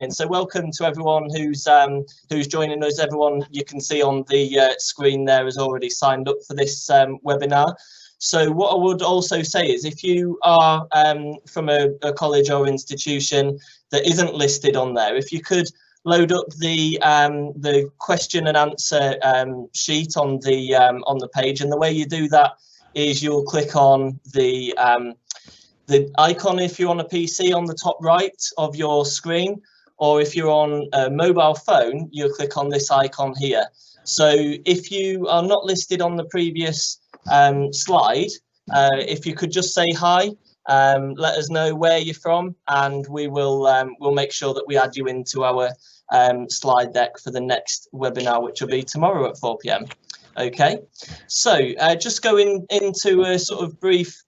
So welcome to everyone who's joining us. Everyone you can see on the screen there has already signed up for this webinar. So what I would also say is, if you are from a college or institution that isn't listed on there, if you could load up the question and answer sheet on the page, and the way you do that is you'll click on the icon if you're on a PC on the top right of your screen, or if you're on a mobile phone, you'll click on this icon here. So if you are not listed on the previous slide, if you could just say hi, let us know where you're from, and we'll make sure that we add you into our slide deck for the next webinar, which will be tomorrow at 4 p.m. Okay, so just going into a sort of brief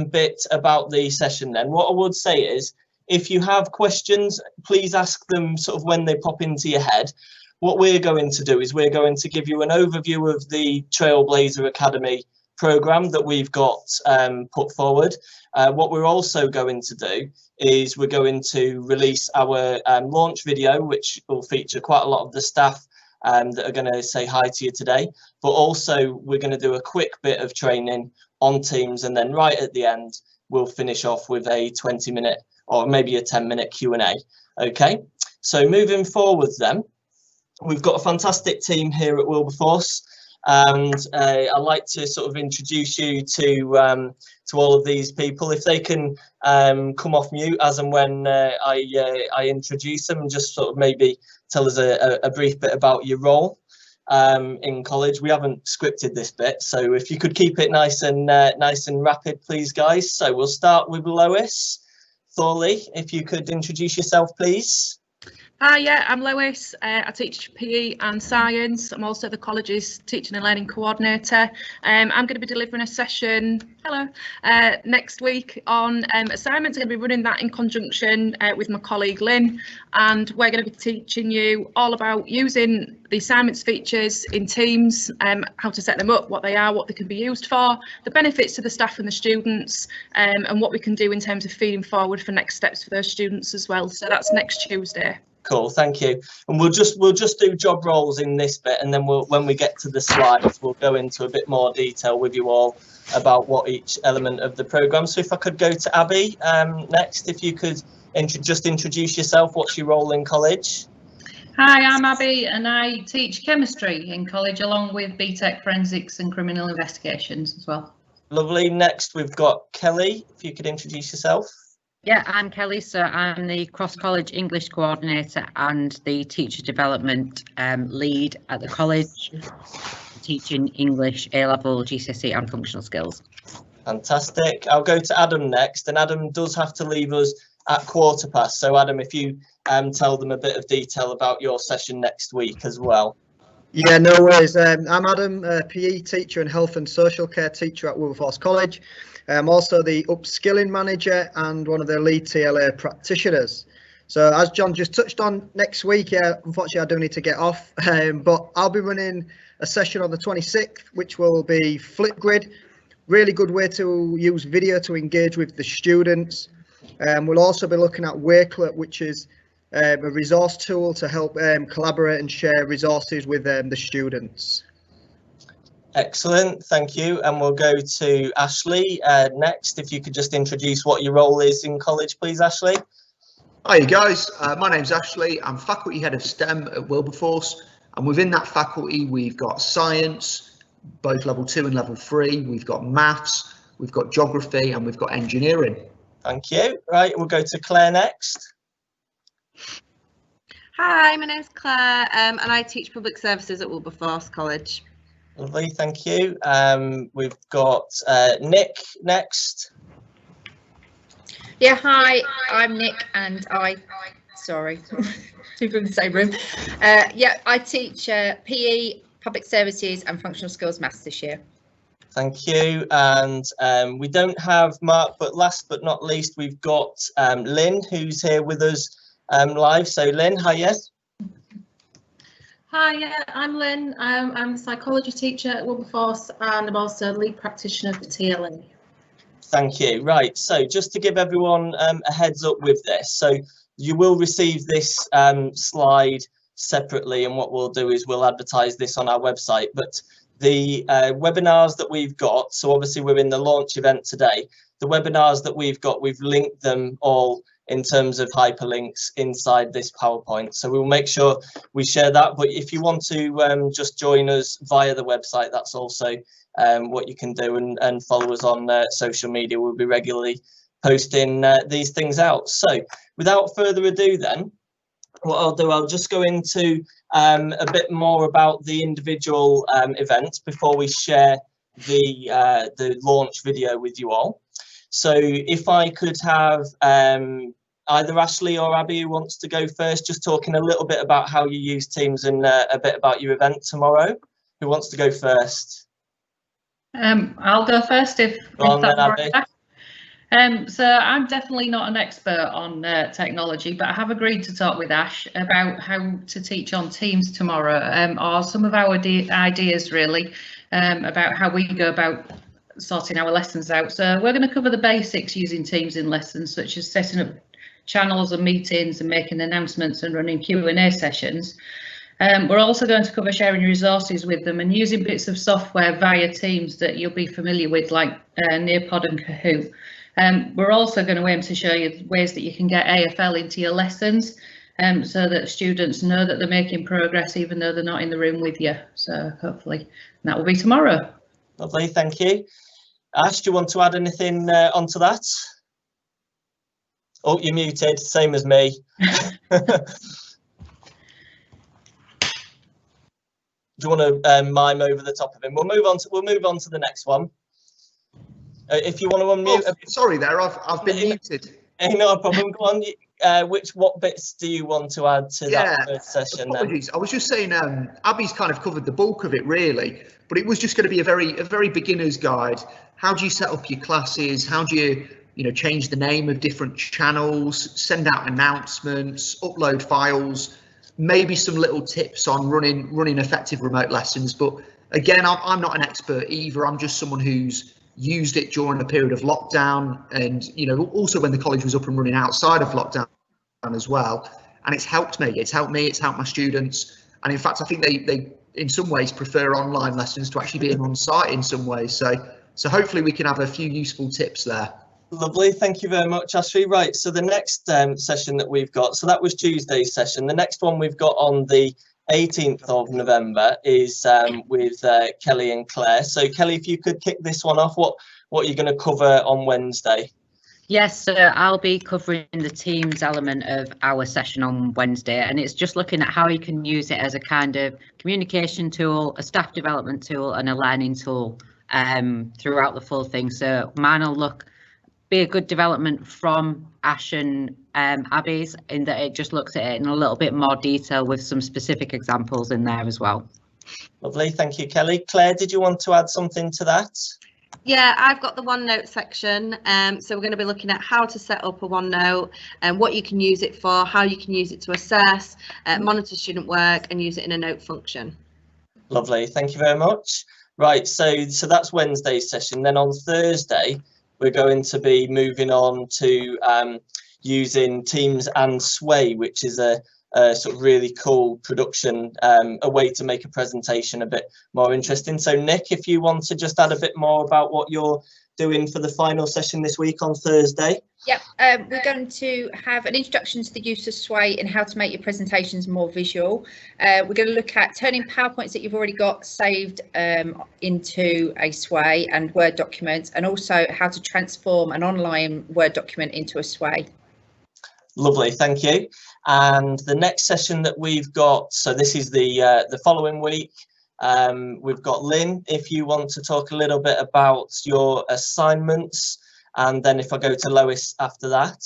bit about the session then. What I would say is, if you have questions, please ask them sort of when they pop into your head. What we're going to do is we're going to give you an overview of the Trailblazer Academy program that we've got put forward. What we're also going to do is we're going to release our launch video, which will feature quite a lot of the staff that are going to say hi to you today. But also we're going to do a quick bit of training on Teams, and then right at the end we'll finish off with a 20-minute or maybe a 10-minute Q&A. Okay, so moving forward then, we've got a fantastic team here at Wilberforce, and I'd like to sort of introduce you to all of these people. If they can come off mute as and when I introduce them, and just sort of maybe tell us a brief bit about your role in college. We haven't scripted this bit, so if you could keep it nice and rapid, please, guys. So we'll start with Lois Thorley. If you could introduce yourself, please. Hi, yeah, I'm Lois. I teach PE and science. I'm also the college's teaching and learning coordinator. I'm going to be delivering a session, next week on assignments. I'm going to be running that in conjunction with my colleague Lynn, and we're going to be teaching you all about using the assignments features in Teams, how to set them up, what they are, what they can be used for, the benefits to the staff and the students, and what we can do in terms of feeding forward for next steps for those students as well. So that's next Tuesday. Cool, thank you. And we'll just do job roles in this bit, and then when we get to the slides, we'll go into a bit more detail with you all about what each element of the programme. So if I could go to Abby next, if you could just introduce yourself. What's your role in college? Hi, I'm Abby, and I teach chemistry in college along with BTEC Forensics and Criminal Investigations as well. Lovely. Next we've got Kelly, if you could introduce yourself. Yeah, I'm Kelly, so I'm the cross-college English coordinator and the teacher development lead at the college, teaching English, A-level, GCSE and functional skills. Fantastic. I'll go to Adam next, and Adam does have to leave us at 15:15. So Adam, if you tell them a bit of detail about your session next week as well. Yeah, no worries. I'm Adam, PE teacher and health and social care teacher at Wilberforce College. I'm also the upskilling manager and one of the lead TLA practitioners. So as John just touched on, next week, unfortunately I do need to get off, but I'll be running a session on the 26th, which will be Flipgrid. Really good way to use video to engage with the students. We'll also be looking at Wakelet, which is a resource tool to help collaborate and share resources with the students. Excellent, thank you. And we'll go to Ashley next. If you could just introduce what your role is in college, please, Ashley. Hi guys, my name's Ashley. I'm faculty head of STEM at Wilberforce, and within that faculty we've got science, both level 2 and level 3. We've got maths, we've got geography, and we've got engineering. Thank you. Right, we'll go to Claire next. Hi, my name's Claire, and I teach public services at Wilberforce College. Lovely, thank you. We've got Nick next. Yeah, hi, I'm Nick, and two from the same room. Yeah, I teach PE, public services and functional skills maths this year. Thank you. And we don't have Mark, but last but not least, we've got Lynn, who's here with us live. So Lynn, hi, yes. Hi, yeah, I'm Lynn. I'm a psychology teacher at Wilberforce, and I'm also lead practitioner for TLE. Thank you. Right, so just to give everyone a heads up with this, so You will receive this slide separately, and what we'll do is we'll advertise this on our website. But the webinars that we've got, so obviously we're in the launch event today, the webinars that we've got, we've linked them all in terms of hyperlinks inside this PowerPoint. So we'll make sure we share that. But if you want to just join us via the website, that's also what you can do, and follow us on social media. We'll be regularly posting these things out. So without further ado then, what I'll do, I'll just go into a bit more about the individual events before we share the launch video with you all. So if I could have either Ashley or Abby who wants to go first, just talking a little bit about how you use Teams and a bit about your event tomorrow. Who wants to go first? I'll go first if Go that's on, all right. So I'm definitely not an expert on technology, but I have agreed to talk with Ash about how to teach on Teams tomorrow, or some of our ideas really about how we go about sorting our lessons out. So we're going to cover the basics using Teams in lessons, such as setting up channels and meetings and making announcements and running Q&A sessions. We're also going to cover sharing resources with them and using bits of software via Teams that you'll be familiar with, like Nearpod and Kahoot. We're also going to aim to show you ways that you can get AFL into your lessons, so that students know that they're making progress even though they're not in the room with you. So hopefully that will be tomorrow. Lovely, thank you. Ash, do you want to add anything onto that? Oh, you're muted, same as me. Do you want to mime over the top of him? We'll move on to the next one. If you want to unmute. Oh, sorry, there. I've been muted. No problem. Go on. What bits do you want to add to that first session? Apologies. Then? I was just saying, Abby's kind of covered the bulk of it really, but it was just going to be a very beginner's guide. How do you set up your classes? How do you change the name of different channels, send out announcements, upload files, maybe some little tips on running effective remote lessons. But again, I'm not an expert either. I'm just someone who's used it during a period of lockdown, and also when the college was up and running outside of lockdown as well. And it's helped me. It's helped my students. And in fact, I think they in some ways prefer online lessons to actually being on site in some ways. So hopefully we can have a few useful tips there. Lovely, thank you very much, Ashley. Right, so the next session that we've got, so that was Tuesday's session. The next one we've got on the 18th of November is with Kelly and Claire. So Kelly, if you could kick this one off, what are you going to cover on Wednesday? Yes, so I'll be covering the Teams element of our session on Wednesday, and it's just looking at how you can use it as a kind of communication tool, a staff development tool and a learning tool throughout the full thing. So mine will be a good development from Ash and Abby's, in that it just looks at it in a little bit more detail with some specific examples in there as well. Lovely, thank you, Kelly. Claire, did you want to add something to that? Yeah, I've got the OneNote section. So we're going to be looking at how to set up a OneNote and what you can use it for, how you can use it to assess, monitor student work and use it in a note function. Lovely, thank you very much. Right, so that's Wednesday's session. Then on Thursday, we're going to be moving on to using Teams and Sway, which is a sort of really cool production, a way to make a presentation a bit more interesting. So Nick, if you want to just add a bit more about what you're doing for the final session this week on Thursday. Yep, we're going to have an introduction to the use of Sway and how to make your presentations more visual. We're going to look at turning PowerPoints that you've already got saved into a Sway and Word document, and also how to transform an online Word document into a Sway. Lovely, thank you. And the next session that we've got, so this is the following week. We've got Lynn, if you want to talk a little bit about your assignments, and then if I go to Lois after that.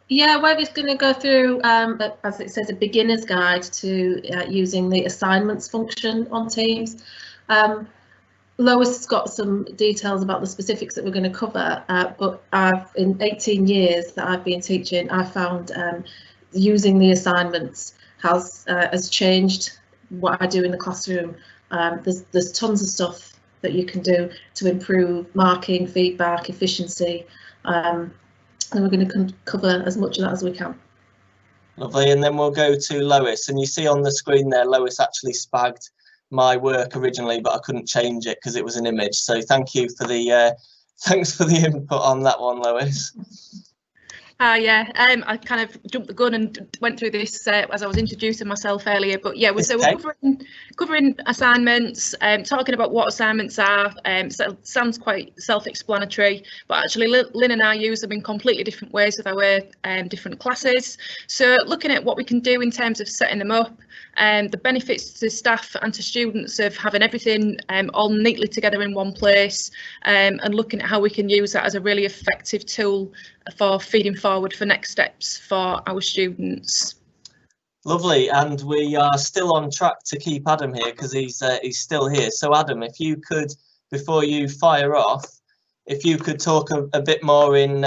Yeah, we're just going to go through, as it says, a beginner's guide to using the assignments function on Teams. Lois has got some details about the specifics that we're going to cover, but in 18 years that I've been teaching, I found using the assignments has changed what I do in the classroom. There's tons of stuff that you can do to improve marking, feedback, efficiency, and we're going to cover as much of that as we can. Lovely, and then we'll go to Lois, and you see on the screen there, Lois actually spagged my work originally, but I couldn't change it because it was an image. So thank you for the thanks for the input on that one, Lois. Yeah, I kind of jumped the gun and went through this as I was introducing myself earlier. But yeah, we're covering assignments, talking about what assignments are. So it sounds quite self-explanatory, but actually Lynn and I use them in completely different ways with our different classes. So looking at what we can do in terms of setting them up, the benefits to staff and to students of having everything all neatly together in one place, and looking at how we can use that as a really effective tool for feeding forward for next steps for our students. Lovely, and we are still on track to keep Adam here because he's still here. So Adam, if you could, before you fire off, if you could talk a bit more in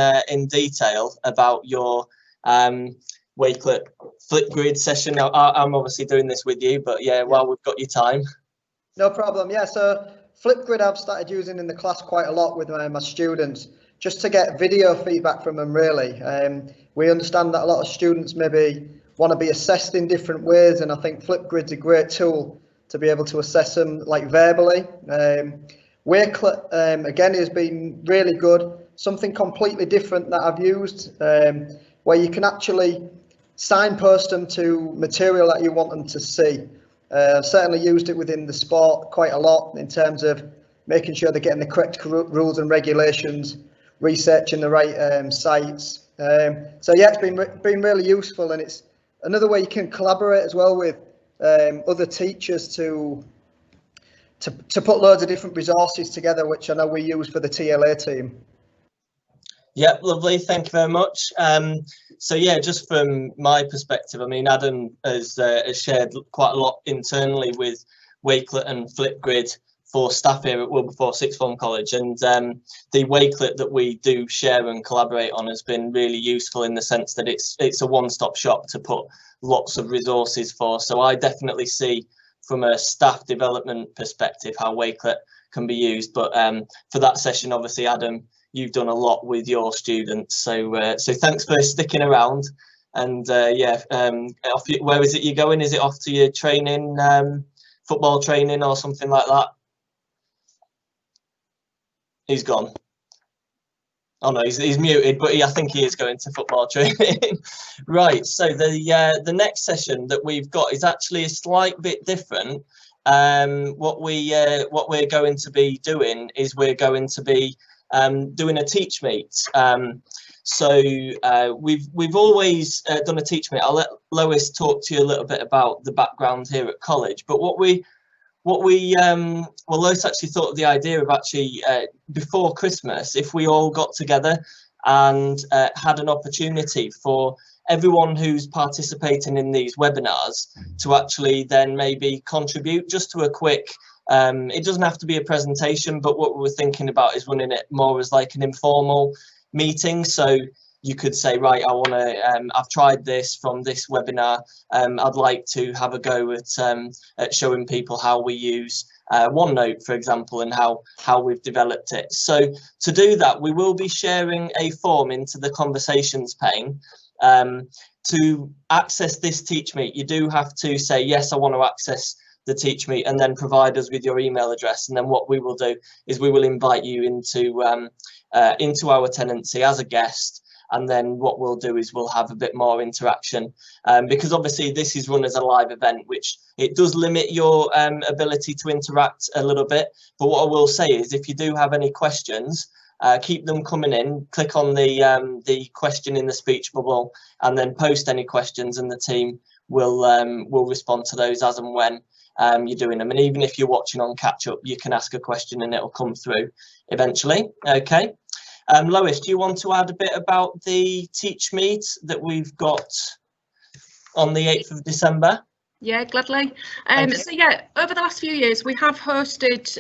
detail about your Wakelet Flipgrid session. Now, I'm obviously doing this with you, but yeah, while we've got your time. No problem. Yeah, so Flipgrid I've started using in the class quite a lot with my students, just to get video feedback from them, really. We understand that a lot of students maybe want to be assessed in different ways, and I think Flipgrid's a great tool to be able to assess them like verbally. Wakelet, again, has been really good. Something completely different that I've used, where you can actually signpost them to material that you want them to see. I've certainly used it within the sport quite a lot in terms of making sure they're getting the correct rules and regulations, researching the right sites. So yeah, it's been really useful, and it's another way you can collaborate as well with other teachers to put loads of different resources together, which I know we use for the TLA team. Yep, lovely. Thank you very much. So yeah, just from my perspective, I mean, Adam has shared quite a lot internally with Wakelet and Flipgrid for staff here at Wilberforce Sixth Form College, and the Wakelet that we do share and collaborate on has been really useful in the sense that it's a one-stop shop to put lots of resources for. So I definitely see from a staff development perspective how Wakelet can be used. But for that session, obviously, Adam, you've done a lot with your students, so so thanks for sticking around. And yeah, where is it you're going? Is it off to your training, football training or something like that? He's gone. Oh no, he's muted, but I think he is going to football training. Right, so the next session that we've got is actually a slight bit different. What we're going to be doing is we're going to be doing a teach meet. So we've always done a teach meet. I'll let Lois talk to you a little bit about the background here at college. But well, Lois actually thought of the idea of actually before Christmas, if we all got together and had an opportunity for everyone who's participating in these webinars to actually then maybe contribute just to a quick, it doesn't have to be a presentation, but what we're thinking about is running it more as like an informal meeting. So you could say, right, I want to, I've tried this from this webinar. I'd like to have a go at showing people how we use OneNote, for example, and how we've developed it. So to do that, we will be sharing a form into the conversations pane. To access this teach meet, you do have to say, yes, I want to access the teach meet, and then provide us with your email address. And then what we will do is we will invite you into our tenancy as a guest. And then what we'll do is we'll have a bit more interaction, because obviously this is run as a live event, which it does limit your ability to interact a little bit. But what I will say is if you do have any questions, keep them coming in, click on the question in the speech bubble and then post any questions, and the team will respond to those as and when you're doing them. And even if you're watching on catch up, you can ask a question and it'll come through eventually. Okay. Lois, do you want to add a bit about the teach meet that we've got on the 8th of December? Yeah, gladly. Okay. So yeah, over the last few years, we have hosted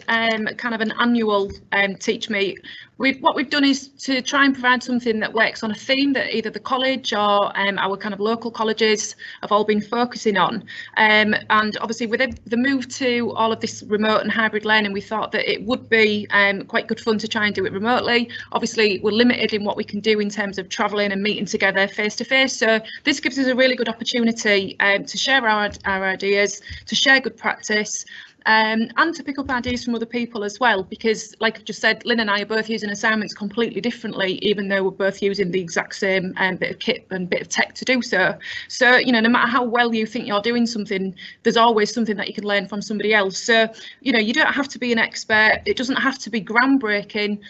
kind of an annual Teach Meet. What we've done is to try and provide something that works on a theme that either the college or our kind of local colleges have all been focusing on. And obviously with the move to all of this remote and hybrid learning, we thought that it would be quite good fun to try and do it remotely. Obviously, we're limited in what we can do in terms of travelling and meeting together face to face. So this gives us a really good opportunity to share our ideas, to share good practice, and to pick up ideas from other people as well, because like I've just said, Lynn and I are both using assignments completely differently, even though we're both using the exact same bit of kit and bit of tech to do so. So, you know, no matter how well you think you're doing something, there's always something that you can learn from somebody else. So, you know, you don't have to be an expert. It doesn't have to be groundbreaking.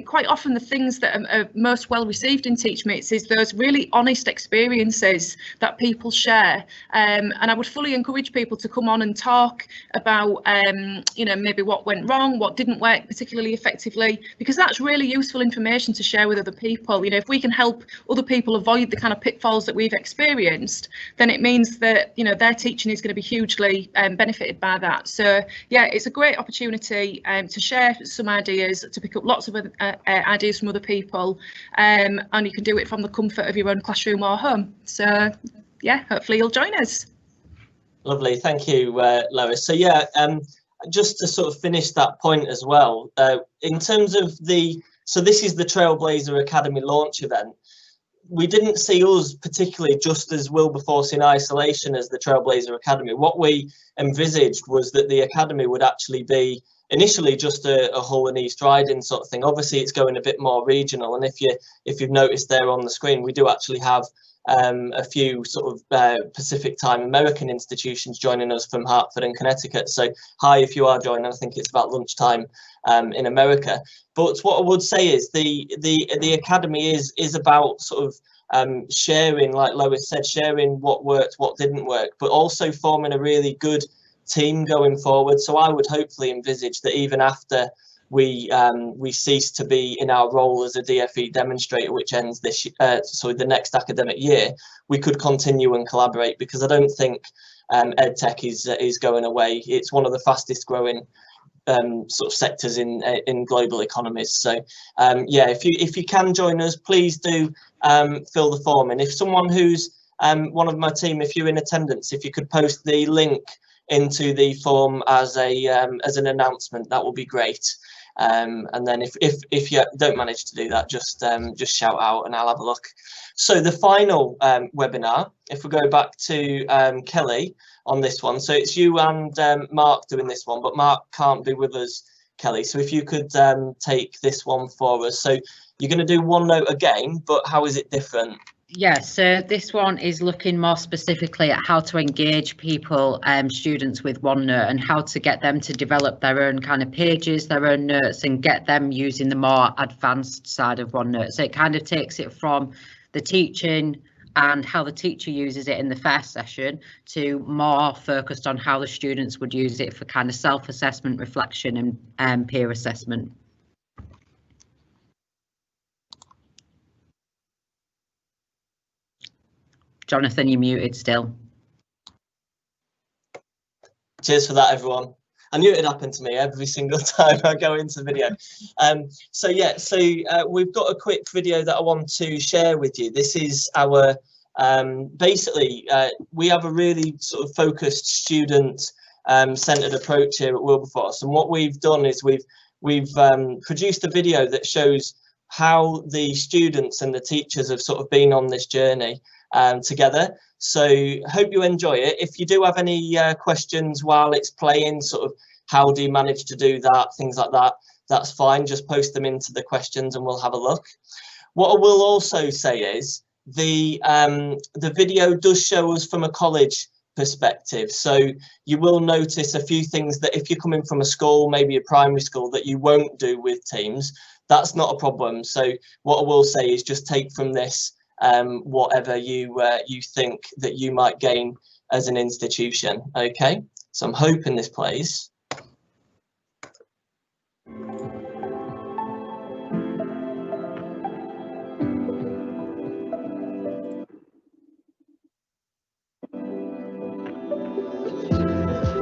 Quite often the things that are most well received in Teach Meets is those really honest experiences that people share. And I would fully encourage people to come on and talk about you know, maybe what went wrong, what didn't work particularly effectively, because that's really useful information to share with other people. You know, if we can help other people avoid the kind of pitfalls that we've experienced, then it means that, you know, their teaching is going to be hugely benefited by that. So yeah, it's a great opportunity to share some ideas, to pick up lots of ideas from other people, and you can do it from the comfort of your own classroom or home. So yeah, hopefully you'll join us. Lovely, thank you, Lois. So yeah, just to sort of finish that point as well, in terms of so this is the Trailblazer Academy launch event. We didn't see us particularly just as Wilberforce in isolation as the Trailblazer Academy. What we envisaged was that the Academy would actually be initially just a Hull and East Riding sort of thing. Obviously, it's going a bit more regional, and if you've noticed there on the screen, we do actually have a few sort of Pacific Time American institutions joining us from Hartford and Connecticut. So hi if you are joining. I think it's about lunchtime in America. But what I would say is the Academy is about sort of sharing, like Lois said, sharing what worked, what didn't work, but also forming a really good team going forward. So I would hopefully envisage that even after we cease to be in our role as a DfE demonstrator, which ends the next academic year, we could continue and collaborate, because I don't think EdTech is going away. It's one of the fastest growing sort of sectors in global economies. So yeah, if you can join us, please do fill the form. And if someone who's one of my team, if you're in attendance, if you could post the link into the form as an announcement, that would be great. And then if you don't manage to do that, just shout out and I'll have a look. So the final webinar, if we go back to Kelly on this one, so it's you and Mark doing this one, but Mark can't be with us, Kelly. So if you could take this one for us. So you're going to do OneNote again, but how is it different? Yes, so this one is looking more specifically at how to engage people, students with OneNote, and how to get them to develop their own kind of pages, their own notes, and get them using the more advanced side of OneNote. So it kind of takes it from the teaching and how the teacher uses it in the first session to more focused on how the students would use it for kind of self-assessment, reflection, and peer assessment. Jonathan, you're muted still. Cheers for that, everyone. I knew it had happened to me every single time I go into video. So yeah, so we've got a quick video that I want to share with you. This is our, basically, we have a really sort of focused student centered approach here at Wilberforce. And what we've done is we've produced a video that shows how the students and the teachers have sort of been on this journey together. So hope you enjoy it. If you do have any questions while it's playing, sort of how do you manage to do that, things like that, that's fine. Just post them into the questions and we'll have a look. What I will also say is the video does show us from a college perspective. So you will notice a few things that if you're coming from a school, maybe a primary school, that you won't do with Teams. That's not a problem. So what I will say is just take from this whatever you think that you might gain as an institution. Okay, so I'm hoping this plays.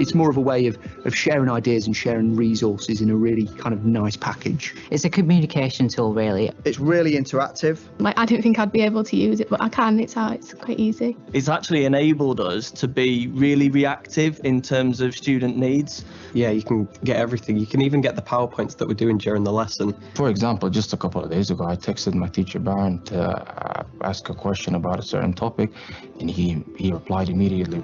It's more of a way of sharing ideas and sharing resources in a really kind of nice package. It's a communication tool, really. It's really interactive. Like, I didn't think I'd be able to use it, but I can. It's quite easy. It's actually enabled us to be really reactive in terms of student needs. Yeah, you can get everything. You can even get the PowerPoints that we're doing during the lesson. For example, just a couple of days ago, I texted my teacher, Baron, to ask a question about a certain topic, and he replied immediately.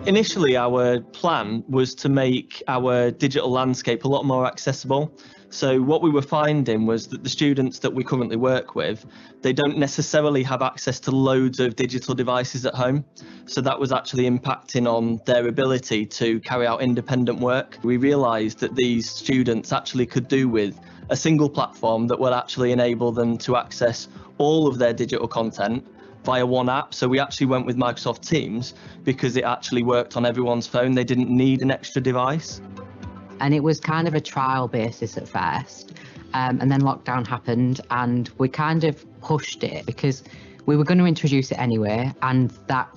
Initially, our plan was to make our digital landscape a lot more accessible. So what we were finding was that the students that we currently work with, they don't necessarily have access to loads of digital devices at home. So that was actually impacting on their ability to carry out independent work. We realised that these students actually could do with a single platform that would actually enable them to access all of their digital content via one app. So we actually went with Microsoft Teams because it actually worked on everyone's phone. They didn't need an extra device. And it was kind of a trial basis at first. And then lockdown happened and we kind of pushed it because we were going to introduce it anyway. And that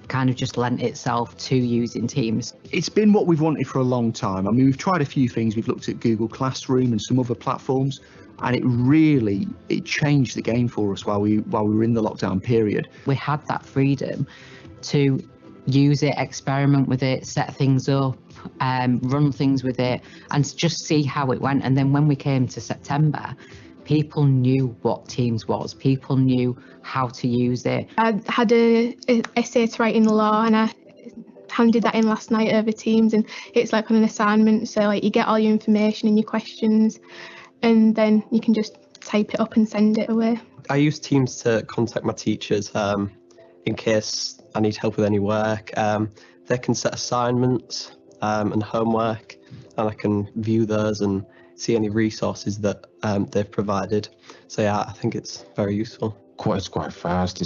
kind of just lent itself to using Teams. It's been what we've wanted for a long time. I mean, we've tried a few things. We've looked at Google Classroom and some other platforms, and it changed the game for us while we were in the lockdown period. We had that freedom to use it, experiment with it, set things up, run things with it, and just see how it went. And then when we came to September, people knew what Teams was. People knew how to use it. I had a essay to write in law, and I handed that in last night over Teams, and it's like on an assignment. So like you get all your information and your questions, and then you can just type it up and send it away. I use Teams to contact my teachers in case I need help with any work. They can set assignments and homework, and I can view those and see any resources that they've provided. So yeah, I think it's very useful. It's quite fast.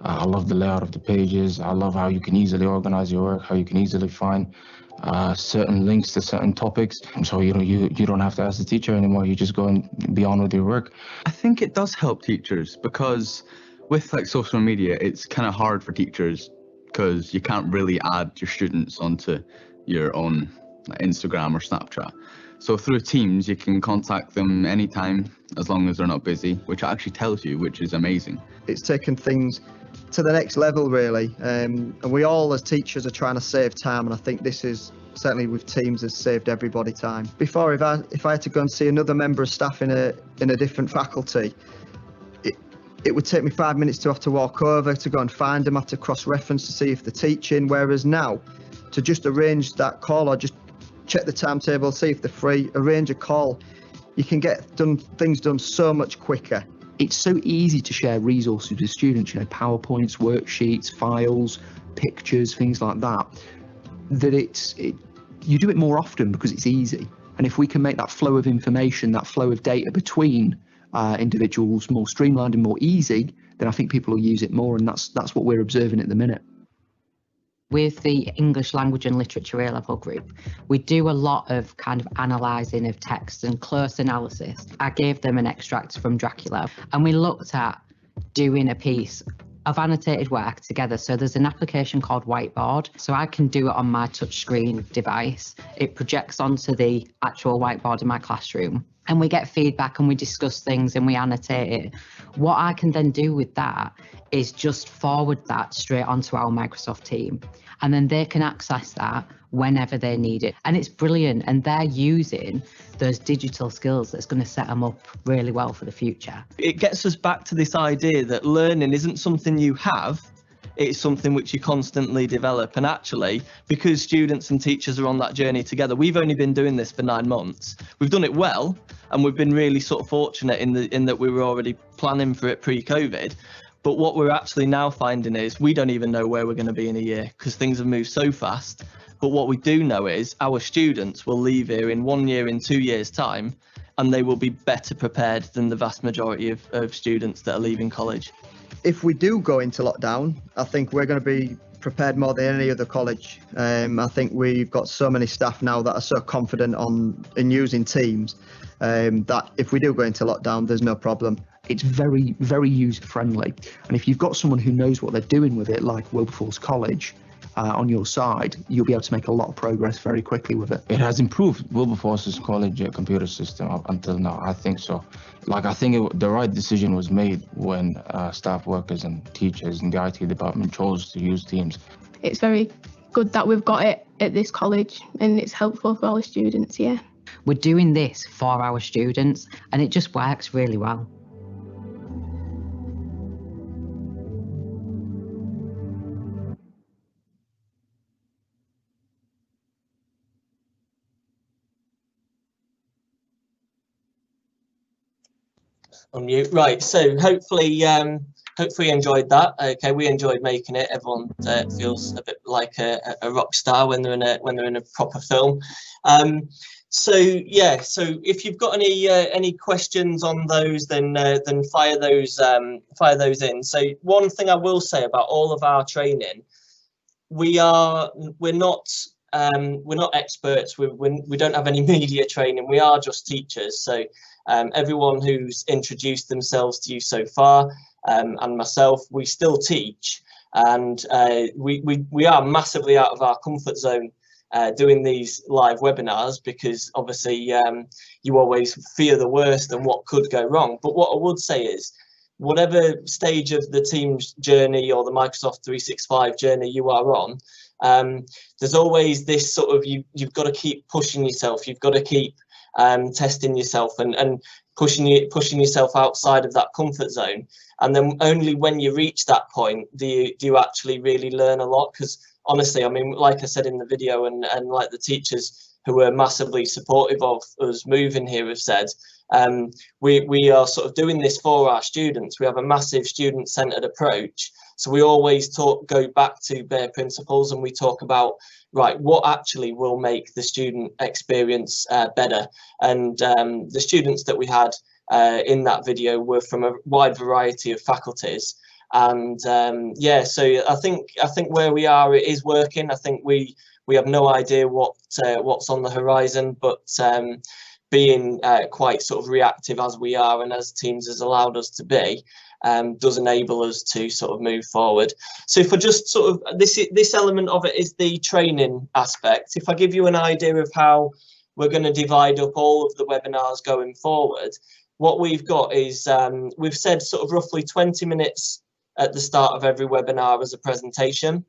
I love the layout of the pages. I love how you can easily organize your work, how you can easily find certain links to certain topics. And so you don't have to ask the teacher anymore. You just go and be on with your work. I think it does help teachers because with like social media, it's kind of hard for teachers because you can't really add your students onto your own Instagram or Snapchat. So through Teams, you can contact them anytime as long as they're not busy, which actually tells you, which is amazing. It's taken things to the next level, really. And we all as teachers are trying to save time, and I think this is certainly with Teams has saved everybody time. Before, if I had to go and see another member of staff in a different faculty, it would take me 5 minutes to have to walk over to go and find them, have to cross-reference to see if they're teaching, whereas now, to just arrange that call or just check the timetable, see if they're free, arrange a call, you can get things done so much quicker. It's so easy to share resources with students, PowerPoints, worksheets, files, pictures, things like that, you do it more often because it's easy. And if we can make that flow of information, that flow of data between individuals more streamlined and more easy, then I think people will use it more, and that's what we're observing at the minute. With the English language and literature A-level group, we do a lot of kind of analysing of text and close analysis. I gave them an extract from Dracula, and we looked at doing a piece of annotated work together. So there's an application called Whiteboard. So I can do it on my touchscreen device. It projects onto the actual whiteboard in my classroom, and we get feedback and we discuss things and we annotate it. What I can then do with that is just forward that straight onto our Microsoft team, and then they can access that whenever they need it. And it's brilliant, and they're using those digital skills that's going to set them up really well for the future. It gets us back to this idea that learning isn't something you have, it's something which you constantly develop. And actually, because students and teachers are on that journey together, we've only been doing this for 9 months. We've done it well, and we've been really sort of fortunate in that we were already planning for it pre-COVID. But what we're actually now finding is we don't even know where we're going to be in a year because things have moved so fast. But what we do know is our students will leave here in 1 year, in 2 years' time, and they will be better prepared than the vast majority of students that are leaving college. If we do go into lockdown, I think we're going to be prepared more than any other college. I think we've got so many staff now that are so confident in using Teams that if we do go into lockdown, there's no problem. It's very, very user friendly. And if you've got someone who knows what they're doing with it, like Wilberforce College, on your side, you'll be able to make a lot of progress very quickly with it. It has improved Wilberforce's college computer system up until now. I think so. Like, I think the right decision was made when staff workers and teachers in the IT department chose to use Teams. It's very good that we've got it at this college, and it's helpful for all the students here. We're doing this for our students, and it just works really well. On mute. Right, so hopefully you enjoyed that. Okay, we enjoyed making it. Everyone feels a bit like a rock star when they're in a proper film. So yeah, so if you've got any questions on those, then fire those in. So one thing I will say about all of our training, we're not experts. We don't have any media training. We are just teachers. So everyone who's introduced themselves to you so far, and myself, we still teach, and we are massively out of our comfort zone doing these live webinars, because obviously you always fear the worst and what could go wrong. But what I would say is, whatever stage of the Teams journey or the Microsoft 365 journey you are on, there's always this sort of, you've got to keep pushing yourself. You've got to keep testing yourself and pushing yourself outside of that comfort zone. And then only when you reach that point do you actually really learn a lot. Because honestly, I mean, like I said in the video, and like the teachers who were massively supportive of us moving here have said, we are sort of doing this for our students. We have a massive student-centered approach. So we always go back to bare principles, and we talk about, right, what actually will make the student experience better. And the students that we had in that video were from a wide variety of faculties. And yeah, so I think where we are, it is working. I think we have no idea what's on the horizon, but being quite sort of reactive as we are, and as Teams has allowed us to be, does enable us to sort of move forward. So if I just sort of, this element of it is the training aspect. If I give you an idea of how we're going to divide up all of the webinars going forward, what we've got is, we've said sort of roughly 20 minutes at the start of every webinar as a presentation,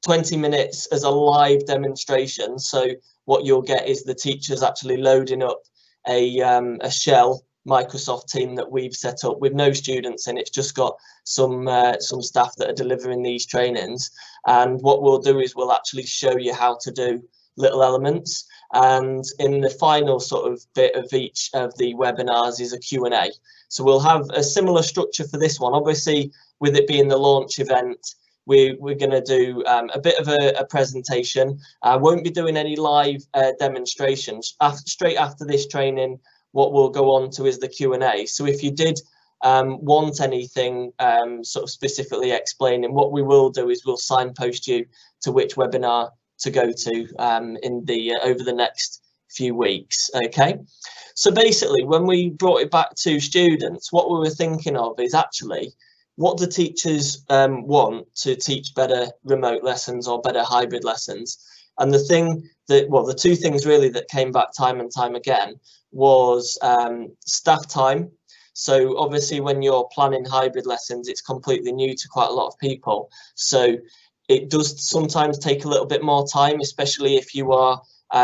20 minutes as a live demonstration. So what you'll get is the teachers actually loading up a shell Microsoft team that we've set up with no students in. It's just got some staff that are delivering these trainings. And what we'll do is we'll actually show you how to do little elements. And in the final sort of bit of each of the webinars is a Q&A. So we'll have a similar structure for this one. Obviously, with it being the launch event, we're going to do a bit of a presentation. I won't be doing any live demonstrations. Straight after this training, what we'll go on to is the Q&A. So if you did want anything sort of specifically explaining, what we will do is we'll signpost you to which webinar to go to in the over the next few weeks. Okay, so basically when we brought it back to students, what we were thinking of is actually, what do teachers want to teach better remote lessons or better hybrid lessons? And the thing that, well, the two things really that came back time and time again was staff time. So obviously when you're planning hybrid lessons, it's completely new to quite a lot of people. So it does sometimes take a little bit more time, especially if you are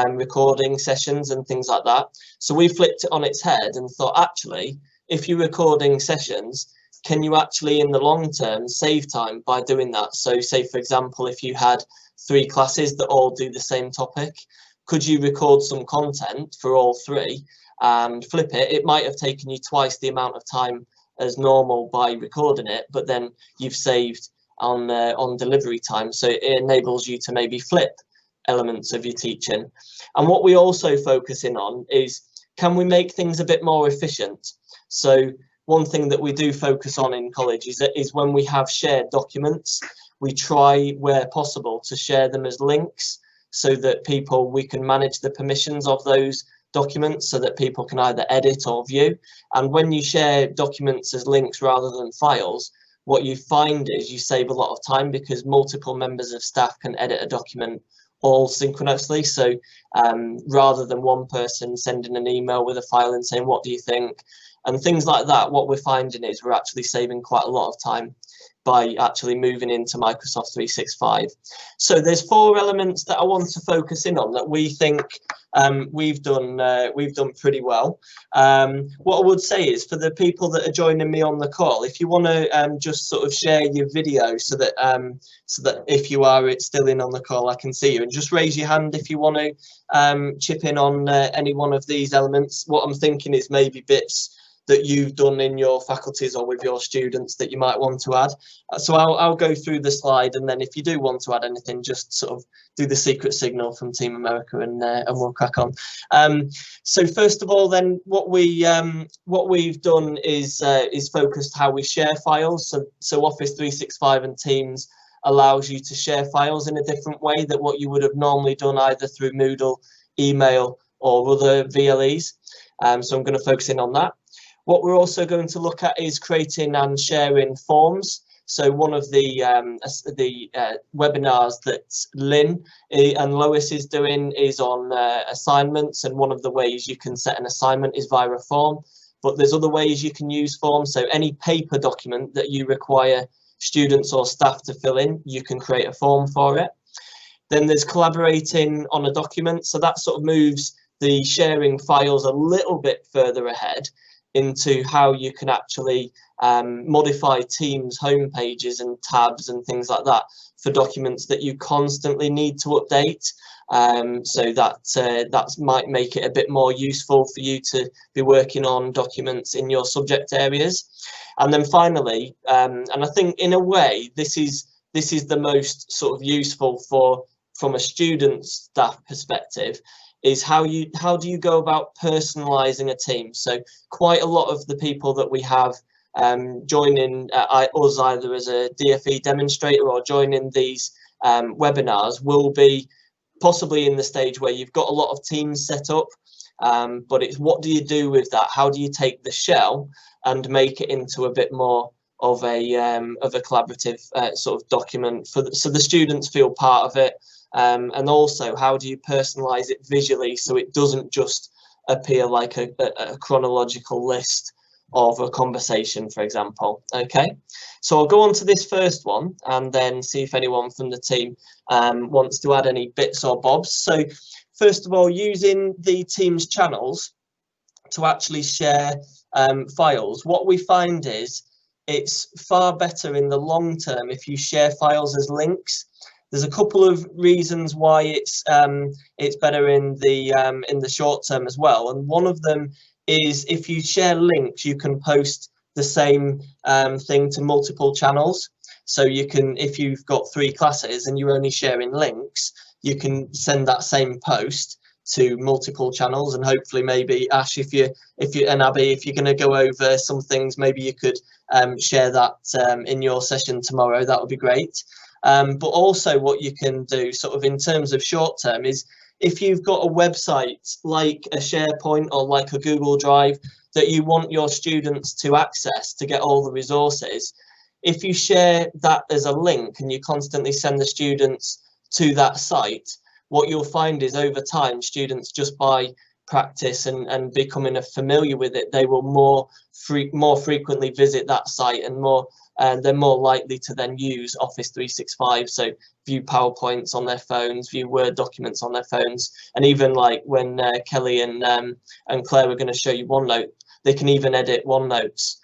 recording sessions and things like that. So we flipped it on its head and thought, actually, if you're recording sessions, can you actually in the long term save time by doing that? So say, for example, if you had 3 classes that all do the same topic, could you record some content for all 3 and flip it? It might have taken you twice the amount of time as normal by recording it, but then you've saved on delivery time. So it enables you to maybe flip elements of your teaching. And what we also focus in on is, can we make things a bit more efficient? So one thing that we do focus on in college is when we have shared documents, we try where possible to share them as links so that we can manage the permissions of those documents so that people can either edit or view. And when you share documents as links rather than files, what you find is you save a lot of time because multiple members of staff can edit a document all synchronously. So rather than one person sending an email with a file and saying, what do you think? And things like that, what we're finding is we're actually saving quite a lot of time by actually moving into Microsoft 365. So there's 4 elements that I want to focus in on that we think we've done pretty well. What I would say is for the people that are joining me on the call, if you want to just sort of share your video so that if you are still in on the call, I can see you, and just raise your hand if you want to chip in on any one of these elements. What I'm thinking is maybe bits that you've done in your faculties or with your students that you might want to add. So I'll go through the slide, and then if you do want to add anything, just sort of do the secret signal from Team America, and we'll crack on. So first of all, then what we've done is focused how we share files. So Office 365 and Teams allows you to share files in a different way than what you would have normally done either through Moodle, email, or other VLEs. So I'm going to focus in on that. What we're also going to look at is creating and sharing forms. So one of the webinars that Lynn and Lois is doing is on assignments, and one of the ways you can set an assignment is via a form, but there's other ways you can use forms. So any paper document that you require students or staff to fill in, you can create a form for it. Then there's collaborating on a document. So that sort of moves the sharing files a little bit further ahead into how you can actually modify Teams homepages and tabs and things like that for documents that you constantly need to update. So that might make it a bit more useful for you to be working on documents in your subject areas. And then finally, and I think in a way this is the most sort of useful from a student staff perspective, is how do you go about personalizing a team. So quite a lot of the people that we have joining us either as a DfE demonstrator or joining these webinars will be possibly in the stage where you've got a lot of teams set up, but it's what do you do with that? How do you take the shell and make it into a bit more of a collaborative sort of document so the students feel part of it? And also, how do you personalize it visually so it doesn't just appear like a chronological list of a conversation, for example? Okay, so I'll go on to this first one and then see if anyone from the team wants to add any bits or bobs. So first of all, using the Teams channels to actually share files, what we find is it's far better in the long term if you share files as links. There's a couple of reasons why it's better in the short term as well, and one of them is if you share links, you can post the same thing to multiple channels. So you can, if you've got 3 classes and you're only sharing links, you can send that same post to multiple channels, and hopefully maybe Ash, if you and Abby, if you're going to go over some things, maybe you could share that in your session tomorrow. That would be great. But also what you can do sort of in terms of short term is if you've got a website like a SharePoint or like a Google Drive that you want your students to access to get all the resources, if you share that as a link and you constantly send the students to that site, what you'll find is over time students, just by practice and becoming familiar with it, they will more frequently visit that site and they're more likely to then use Office 365, so view PowerPoints on their phones, view Word documents on their phones, and even like when Kelly and Claire are going to show you OneNote, they can even edit OneNotes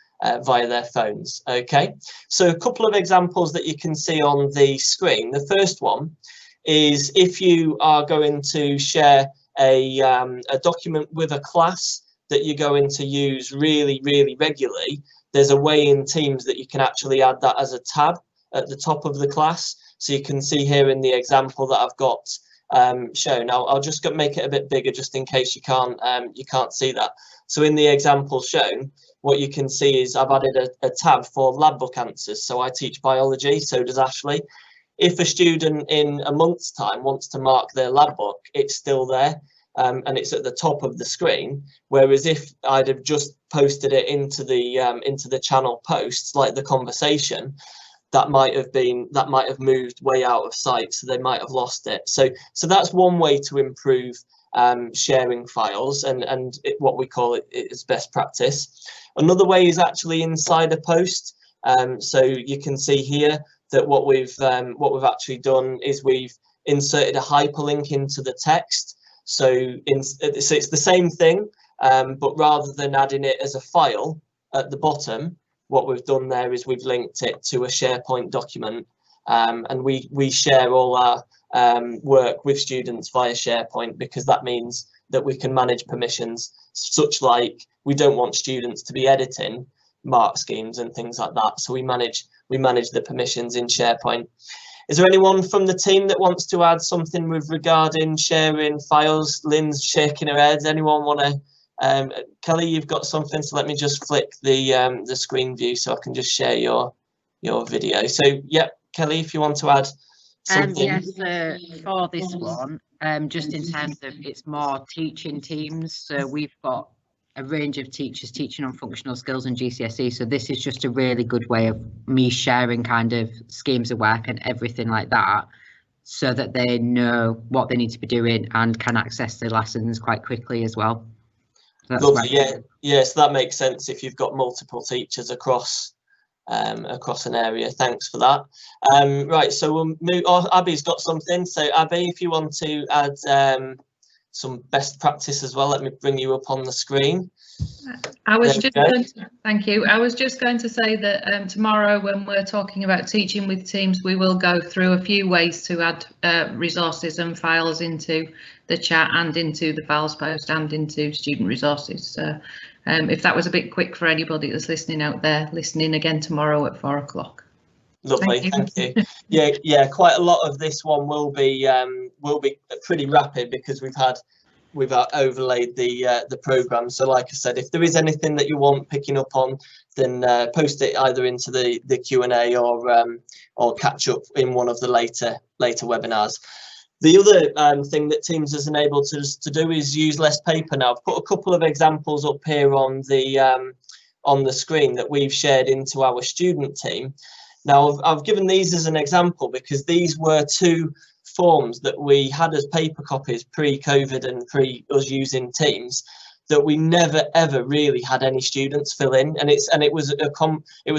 via their phones. Okay, so a couple of examples that you can see on the screen. The first one is if you are going to share a document with a class that you're going to use really regularly, there's a way in Teams that you can actually add that as a tab at the top of the class. So you can see here in the example that I've got shown. I'll just make it a bit bigger just in case you can't see that. So in the example shown, what you can see is I've added a tab for lab book answers. So I teach biology, so does Ashley. if a student in a month's time wants to mark their lab book, it's still there. And it's at the top of the screen, whereas if I'd have just posted it into the channel posts, like the conversation, that might have moved way out of sight, so they might have lost it. So that's one way to improve sharing files, and what we call it is best practice. Another way is actually inside a post. So you can see here that what we've actually done is we've inserted a hyperlink into the text. So it's the same thing, but rather than adding it as a file at the bottom, what we've done there is we've linked it to a SharePoint document, and we share all our work with students via SharePoint, because that means that we can manage permissions, such like we don't want students to be editing mark schemes and things like that. So we manage the permissions in SharePoint. Is there anyone from the team that wants to add something with regarding sharing files? Lynn's shaking her head. Anyone want to? Kelly, you've got something, so let me just flick the screen view so I can just share your video. So yeah, Kelly, if you want to add something. Yes, for this one, just in terms of it's more teaching teams. So we've got a range of teachers teaching on functional skills and GCSE. So this is just a really good way of me sharing kind of schemes of work and everything like that, so that they know what they need to be doing and can access the lessons quite quickly as well. Lovely, yeah. So that makes sense if you've got multiple teachers across an area. Thanks for that. Right, so we'll move. Oh, Abby's got something. So Abby, if you want to add some best practice as well, let me bring you up on the screen. Thank you. I was just going to say that tomorrow, when we're talking about teaching with teams, we will go through a few ways to add resources and files into the chat and into the files post and into student resources. So if that was a bit quick for anybody that's listening out there, listening again tomorrow at 4 o'clock. Lovely, thank you. Yeah, quite a lot of this one will be pretty rapid, because we've overlaid the program. So like I said, if there is anything that you want picking up on, then post it either into the Q&A or catch up in one of the later webinars. The other thing that Teams has enabled us to do is use less paper now. I've put a couple of examples up here on the screen that we've shared into our student team. Now, I've given these as an example because these were two forms that we had as paper copies pre-COVID and pre us using Teams that we never ever really had any students fill in, and it was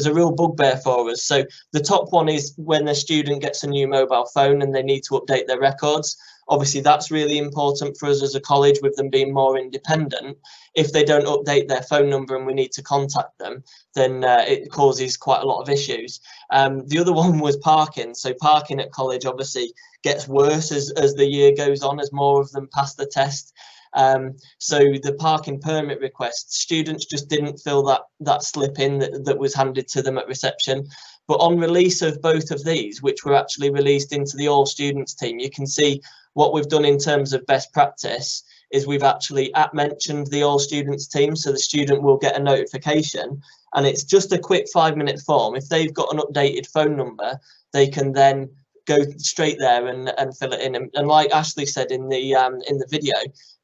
a real bugbear for us. So the top one is when the student gets a new mobile phone and they need to update their records. Obviously, that's really important for us as a college, with them being more independent. If they don't update their phone number and we need to contact them, then it causes quite a lot of issues. The other one was parking. So parking at college obviously gets worse as the year goes on, as more of them pass the test. So the parking permit request, students just didn't fill that slip in that was handed to them at reception. But on release of both of these, which were actually released into the all students team, you can see what we've done in terms of best practice is we've actually mentioned the all students team, so the student will get a notification, and it's just a quick 5-minute form. If they've got an updated phone number, they can then go straight there and fill it in. And like Ashley said in the video,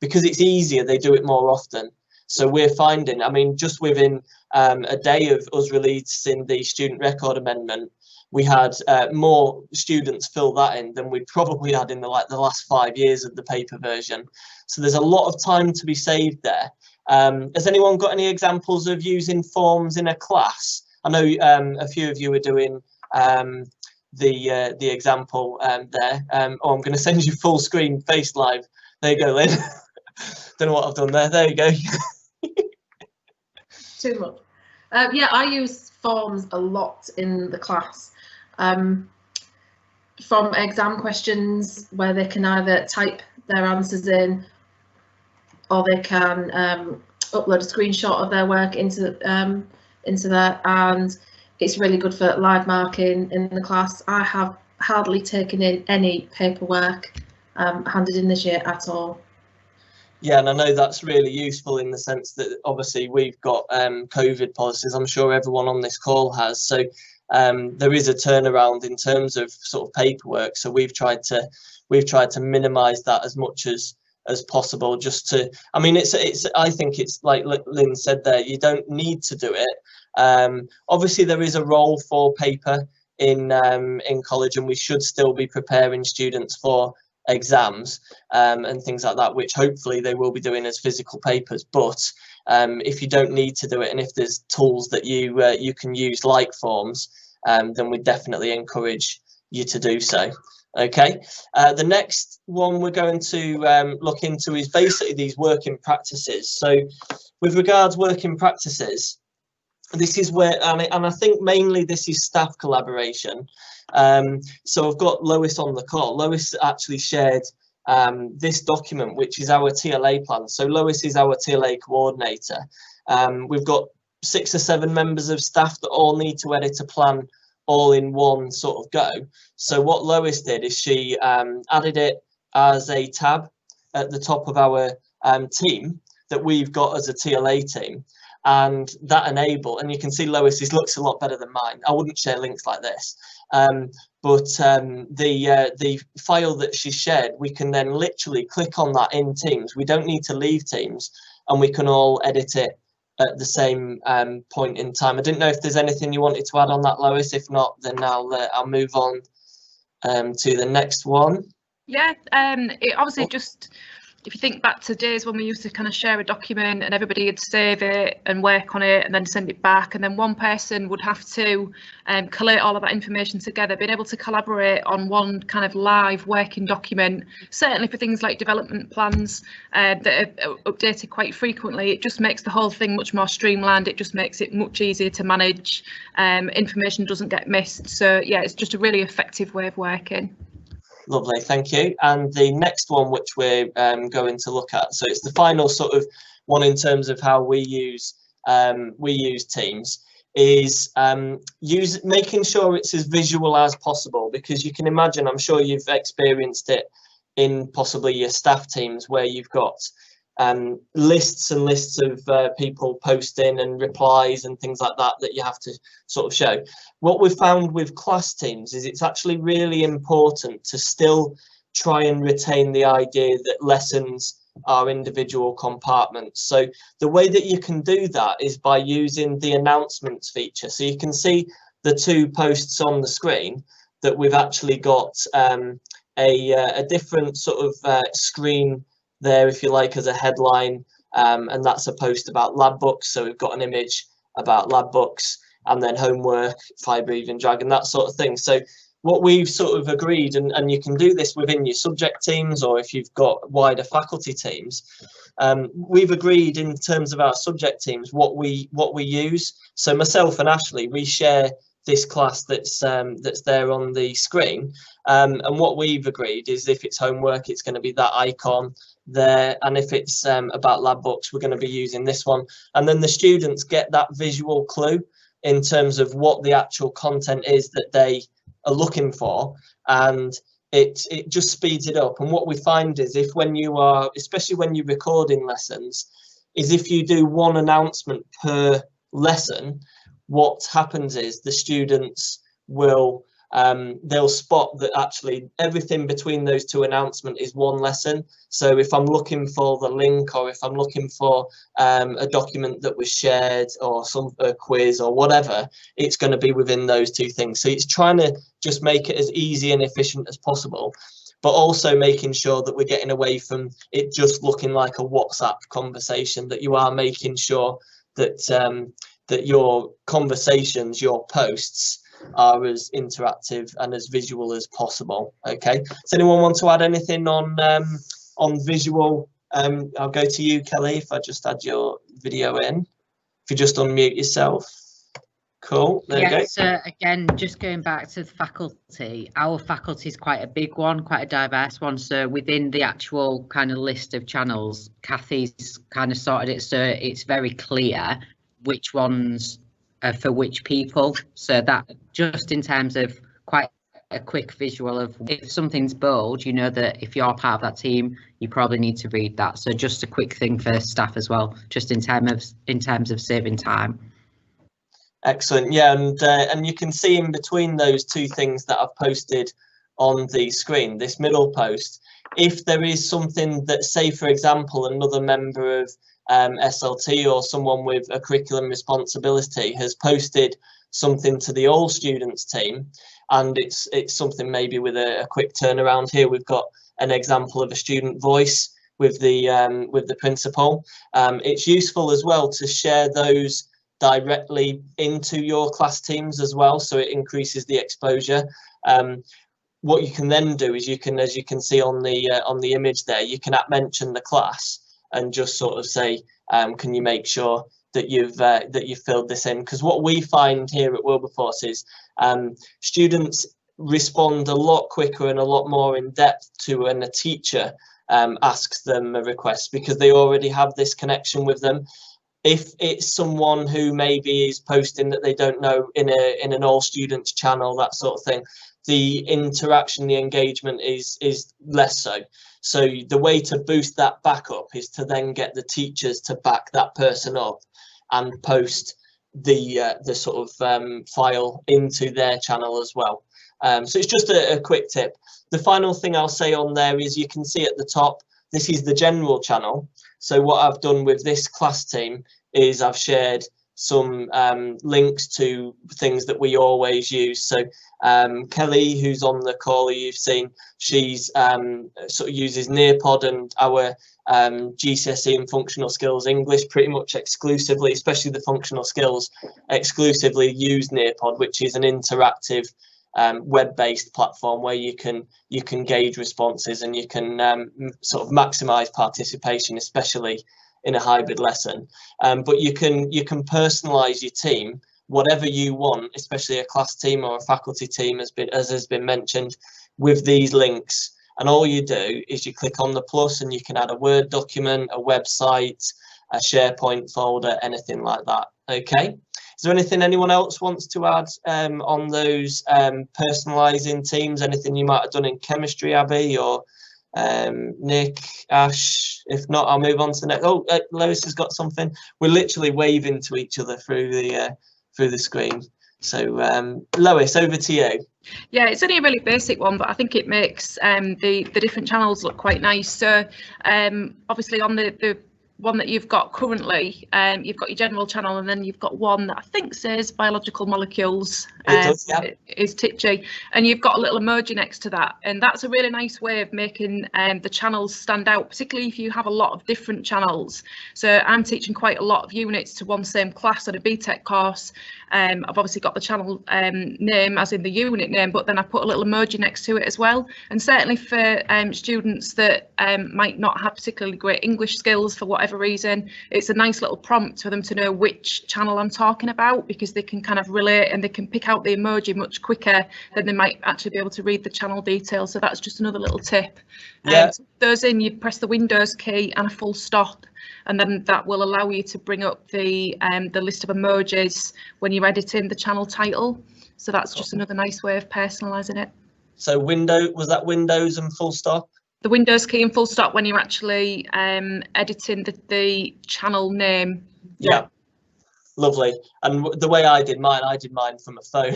because it's easier, they do it more often. So we're finding, I mean, just within a day of us releasing the student record amendment, we had more students fill that in than we probably had in the last 5 years of the paper version. So there's a lot of time to be saved there. Has anyone got any examples of using forms in a class? I know a few of you are doing the example there. Oh, I'm going to send you full screen face live. There you go, Lynn. Don't know what I've done there. There you go. Too much. Yeah, I use forms a lot in the class. From exam questions where they can either type their answers in, or they can upload a screenshot of their work into there, and it's really good for live marking in the class. I have hardly taken in any paperwork handed in this year at all. Yeah, and I know that's really useful in the sense that obviously we've got COVID policies. I'm sure everyone on this call has. So there is a turnaround in terms of sort of paperwork. So we've tried to minimise that as much as possible, just to, I mean, I think it's like Lynn said there, you don't need to do it. Obviously there is a role for paper in college, and we should still be preparing students for exams and things like that, which hopefully they will be doing as physical papers. But if you don't need to do it, and if there's tools that you can use like forms, then we definitely encourage you to do so. Okay, the next one we're going to look into is basically these working practices. So with regards working practices, this is where, and I think mainly this is staff collaboration. So I've got Lois on the call. Lois actually shared this document, which is our TLA plan. So Lois is our TLA coordinator. We've got 6 or 7 members of staff that all need to edit a plan all in one sort of go. So what Lois did is she added it as a tab at the top of our team that we've got as a TLA team. And that and you can see Lois's looks a lot better than mine. I wouldn't share links like this. But the file that she shared, we can then literally click on that in Teams. We don't need to leave Teams, and we can all edit it at the same point in time. I didn't know if there's anything you wanted to add on that, Lois. If not, then I'll move on to the next one. Yeah, it obviously just, if you think back to days when we used to kind of share a document and everybody would save it and work on it and then send it back, and then one person would have to collate all of that information together, being able to collaborate on one kind of live working document, certainly for things like development plans that are updated quite frequently, it just makes the whole thing much more streamlined. It just makes it much easier to manage. Information doesn't get missed. So yeah, it's just a really effective way of working. Lovely, thank you. And the next one, which we're going to look at, so it's the final sort of one in terms of how we use Teams, is making sure it's as visual as possible, because you can imagine, I'm sure you've experienced it in possibly your staff teams, where you've got lists and lists of people posting and replies and things like that that you have to sort of show. What we've found with class teams is it's actually really important to still try and retain the idea that lessons are individual compartments. So the way that you can do that is by using the announcements feature. So you can see the 2 posts on the screen that we've actually got a different sort of screen there, if you like, as a headline, and that's a post about lab books. So we've got an image about lab books, and then homework, fire breathing dragon, that sort of thing. So what we've sort of agreed, and you can do this within your subject teams, or if you've got wider faculty teams, we've agreed in terms of our subject teams what we use. So myself and Ashley, we share this class that's there on the screen, and what we've agreed is if it's homework, it's going to be that icon there, and if it's about lab books, we're going to be using this one, and then the students get that visual clue in terms of what the actual content is that they are looking for, and it just speeds it up. And what we find is, if when you are, especially when you're recording lessons, is if you do one announcement per lesson, what happens is the students will they'll spot that actually everything between those 2 announcements is one lesson. So if I'm looking for the link, or if I'm looking for a document that was shared, or a quiz or whatever, it's going to be within those 2 things. So it's trying to just make it as easy and efficient as possible, but also making sure that we're getting away from it just looking like a WhatsApp conversation, that you are making sure that that your conversations, your posts, are as interactive and as visual as possible. Okay, does anyone want to add anything on visual? I'll go to you, Kelly, if I just add your video in. If you just unmute yourself. Cool, there you go. So again, just going back to the faculty, our faculty is quite a big one, quite a diverse one. So within the actual kind of list of channels, Kathy's kind of sorted it so it's very clear which ones are for which people. So that just in terms of quite a quick visual of if something's bold, you know that if you're part of that team, you probably need to read that. So just a quick thing for staff as well, just in terms of saving time. Excellent. Yeah, and you can see in between those two things that I've posted on the screen, this middle post, if there is something that, say for example, another member of SLT or someone with a curriculum responsibility has posted something to the all students team, and it's something maybe with a quick turnaround. Here we've got an example of a student voice with the principal. It's useful as well to share those directly into your class teams as well, so it increases the exposure. What you can then do is you can, as you can see on the image there, you can mention the class and just sort of say, can you make sure that you've filled this in? Because what we find here at Wilberforce is students respond a lot quicker and a lot more in depth to when a teacher asks them a request, because they already have this connection with them. If it's someone who maybe is posting that they don't know in an all students channel, that sort of thing, the interaction, the engagement is less so. So the way to boost that back up is to then get the teachers to back that person up and post the sort of file into their channel as well. So it's just a quick tip. The final thing I'll say on there is you can see at the top, this is the general channel. So what I've done with this class team is I've shared some links to things that we always use. So Kelly, who's on the call, you've seen, she's sort of uses Nearpod and our GCSE and functional skills English pretty much exclusively, especially the functional skills, exclusively use Nearpod, which is an interactive web-based platform where you can gauge responses and you can sort of maximize participation, especially in a hybrid lesson. But you can personalize your team whatever you want, especially a class team or a faculty team, as has been mentioned, with these links. And all you do is you click on the plus and you can add a Word document, a website, a SharePoint folder, anything like that. Okay. Is there anything anyone else wants to add on those personalising teams? Anything you might have done in chemistry, Abby, or Nick, Ash? If not, I'll move on to the next. Oh, Lois has got something. We're literally waving to each other through the screen. So Lois, over to you. Yeah, it's only a really basic one, but I think it makes the different channels look quite nice. So obviously on the one that you've got currently, you've got your general channel, and then you've got one that I think says biological molecules. Is Titchy, and you've got a little emoji next to that, and that's a really nice way of making the channels stand out, particularly if you have a lot of different channels. So I'm teaching quite a lot of units to one same class at a BTEC course. I've obviously got the channel name as in the unit name, but then I put a little emoji next to it as well. And certainly for students that might not have particularly great English skills for whatever reason, it's a nice little prompt for them to know which channel I'm talking about, because they can kind of relate and they can pick out the emoji much quicker than they might actually be able to read the channel details. So that's just another little tip. Yeah. Those in, you press the Windows key and a full stop, and then that will allow you to bring up the list of emojis when you're editing the channel title. So that's just another nice way of personalising it. So was that Windows and full stop? The Windows key and full stop when you're actually editing the channel name. Yeah. Lovely. And the way I did mine from a phone,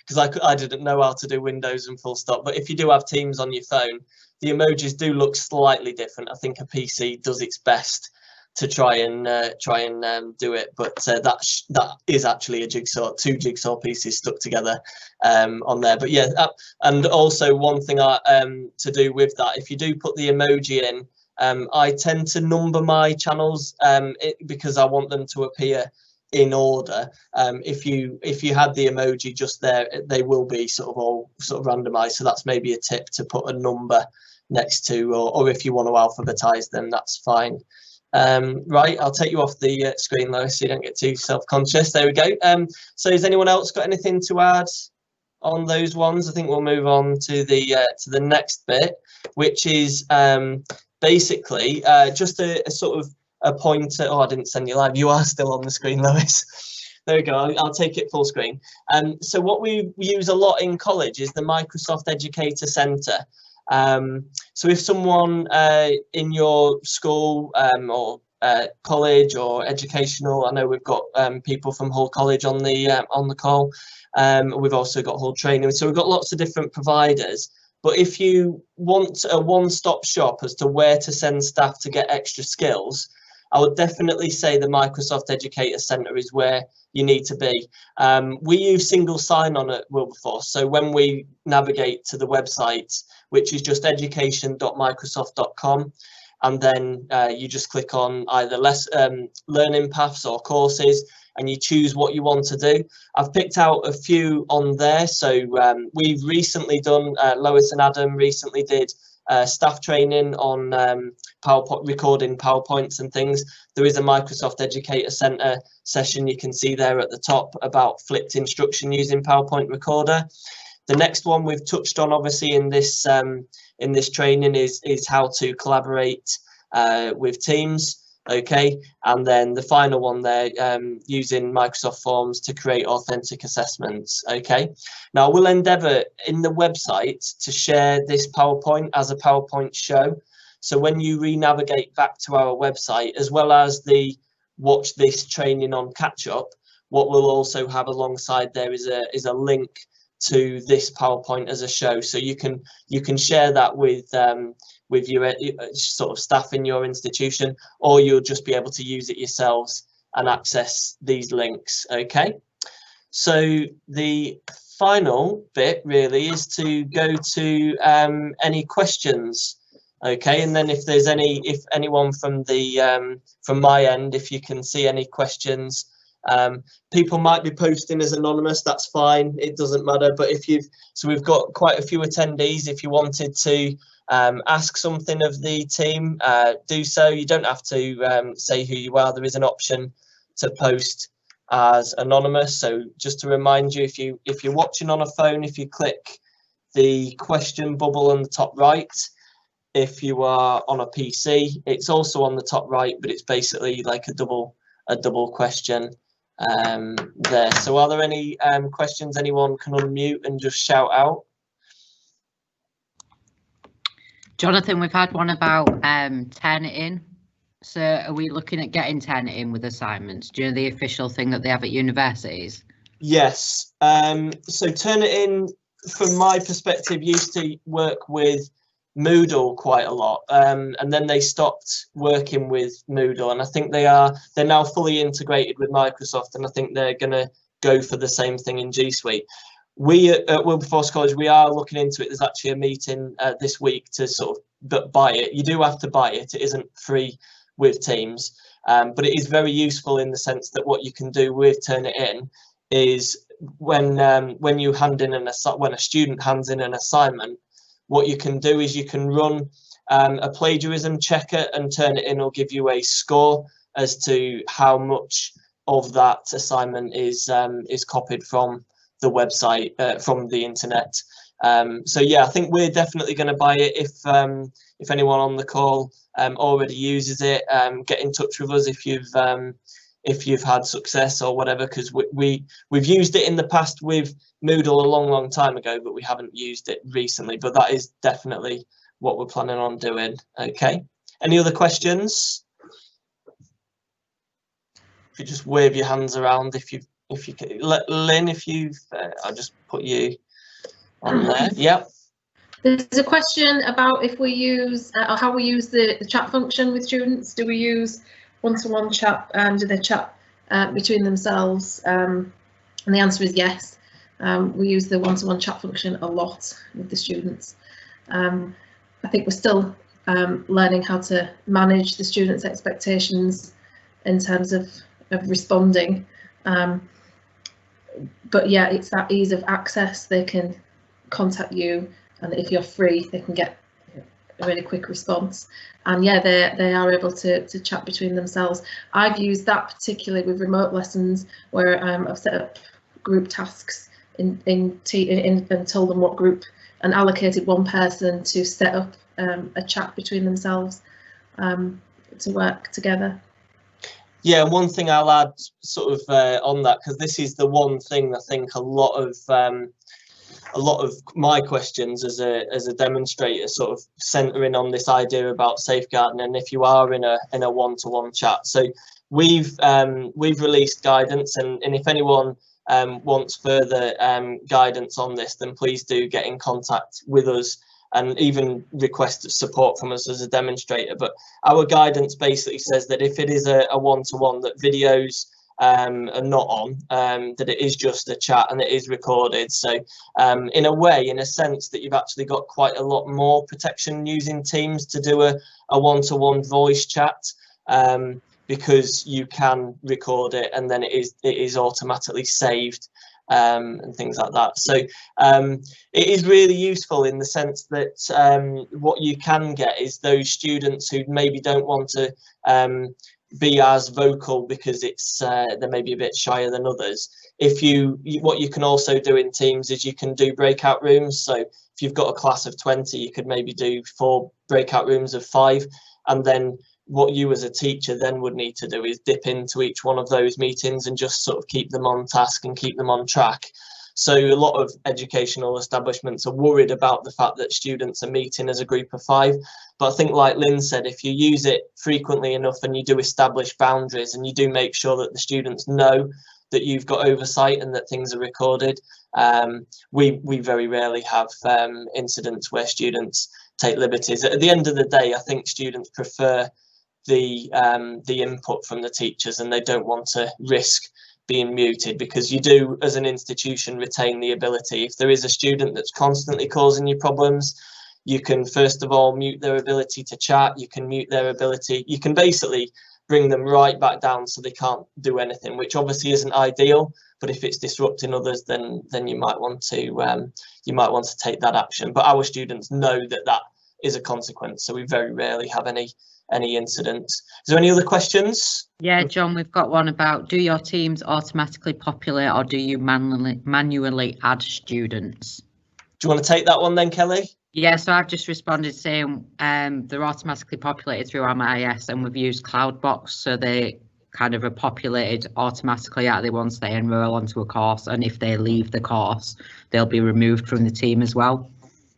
because I didn't know how to do Windows and full stop. But if you do have Teams on your phone, the emojis do look slightly different. I think a PC does its best to try and do it, but that is actually a jigsaw, two jigsaw pieces stuck together on there. But yeah, and also one thing to do with that, if you do put the emoji in, I tend to number my channels because I want them to appear in order. If you had the emoji just there, they will be all randomized. So that's maybe a tip to put a number next to, or if you want to alphabetize them, that's fine. Right, I'll take you off the screen, Lois, so you don't get too self-conscious. There we go. So has anyone else got anything to add on those ones? I think we'll move on to the next bit, which is basically just a sort of a pointer. Oh, I didn't send you live. You are still on the screen, Lois. There we go. I'll take it full screen. So what we use a lot in college is the Microsoft Educator Center. So if someone in your school or college or educational. I know we've got people from Hull College on the call. We've also got Hull Training, so we've got lots of different providers. But if you want a one-stop shop as to where to send staff to get extra skills, I would definitely say the Microsoft Educator Centre is where you need to be. We use single sign-on at Wilberforce, so when we navigate to the website, which is just education.microsoft.com, and then you just click on either learning paths or courses, and you choose what you want to do. I've picked out a few on there. So we've recently done, Lois and Adam recently did staff training on PowerPoint, recording PowerPoints and things. There is a Microsoft Educator Centre session you can see there at the top about flipped instruction using PowerPoint Recorder. The next one we've touched on obviously in this training is how to collaborate with teams. Okay, and then the final one there, using Microsoft Forms to create authentic assessments. Okay, now we'll endeavour in the website to share this PowerPoint as a PowerPoint show. So when you re-navigate back to our website, as well as the watch this training on catch up, what we'll also have alongside there is a link to this PowerPoint as a show, so you can share that with your sort of staff in your institution, or you'll just be able to use it yourselves and access these links. Okay, so the final bit really is to go to any questions. Okay, and then if anyone from the from my end, if you can see any questions. People might be posting as anonymous, that's fine, it doesn't matter. But so we've got quite a few attendees. If you wanted to ask something of the team, do so. You don't have to say who you are. There is an option to post as anonymous. So just to remind you, if you're watching on a phone, if you click the question bubble on the top right, if you are on a PC, it's also on the top right, but it's basically like a double question there. So are there any questions? Anyone can unmute and just shout out. Jonathan, we've had one about Turnitin. So are we looking at getting Turnitin with assignments? Do you know the official thing that they have at universities? Yes. So Turnitin, from my perspective, used to work with Moodle quite a lot, and then they stopped working with Moodle, and I think they're now fully integrated with Microsoft, and I think they're going to go for the same thing in G Suite. We at Wilberforce College, we are looking into it. There's actually a meeting this week to sort of buy it. You do have to buy it. It isn't free with Teams, but it is very useful in the sense that what you can do with Turnitin is when you hand in when a student hands in an assignment, what you can do is you can run a plagiarism checker, and Turnitin will give you a score as to how much of that assignment is copied from the website, from the internet. So yeah, I think we're definitely going to buy it. If anyone on the call already uses it, get in touch with us if you've had success or whatever, because we've used it in the past with Moodle a long time ago, but we haven't used it recently. But that is definitely what we're planning on doing. Okay, any other questions? If you just wave your hands around, if you can. Lynn, I'll just put you on there. Yep. There's a question about if we use or how we use the chat function with students. Do we use one-to-one chat, and do they chat between themselves? And the answer is yes. We use the one-to-one chat function a lot with the students. I think we're still learning how to manage the students' expectations in terms of responding. But yeah, it's that ease of access. They can contact you, and if you're free, they can get a really quick response. And yeah, they are able to chat between themselves. I've used that particularly with remote lessons, where I've set up group tasks and told them what group, and allocated one person to set up a chat between themselves to work together. Yeah, one thing I'll add sort of on that, because this is the one thing I think a lot of a lot of my questions as a demonstrator sort of centering on this idea about safeguarding, and if you are in a one-to-one chat. So we've released guidance, and if anyone wants further guidance on this, then please do get in contact with us and even request support from us as a demonstrator. But our guidance basically says that if it is a one-to-one, that videos are not on, that it is just a chat and it is recorded. So in a way, in a sense, that you've actually got quite a lot more protection using Teams to do a one-to-one voice chat, because you can record it and then it is automatically saved, and things like that. So it is really useful in the sense that what you can get is those students who maybe don't want to be as vocal because it's they're maybe a bit shyer than others. What you can also do in Teams is you can do breakout rooms. So if you've got a class of 20, you could maybe do 4 breakout rooms of 5, and then what you as a teacher then would need to do is dip into each one of those meetings and just sort of keep them on task and keep them on track. So a lot of educational establishments are worried about the fact that students are meeting as a group of 5. But I think, like Lynn said, if you use it frequently enough and you do establish boundaries and you do make sure that the students know that you've got oversight and that things are recorded, we very rarely have incidents where students take liberties. At the end of the day, I think students prefer the input from the teachers, and they don't want to risk being muted, because you do as an institution retain the ability. If there is a student that's constantly causing you problems, you can first of all mute their ability to chat, you can mute their ability, you can basically bring them right back down so they can't do anything, which obviously isn't ideal, but if it's disrupting others, then you might want to take that action. But our students know that is a consequence, so we very rarely have any incidents. Is there any other questions? Yeah, John, we've got one about, do your teams automatically populate or do you manually add students? Do you want to take that one then, Kelly? Yeah, so I've just responded saying they're automatically populated through MIS, and we've used Cloudbox, so they kind of are populated automatically out of once they enroll onto a course, and if they leave the course, they'll be removed from the team as well.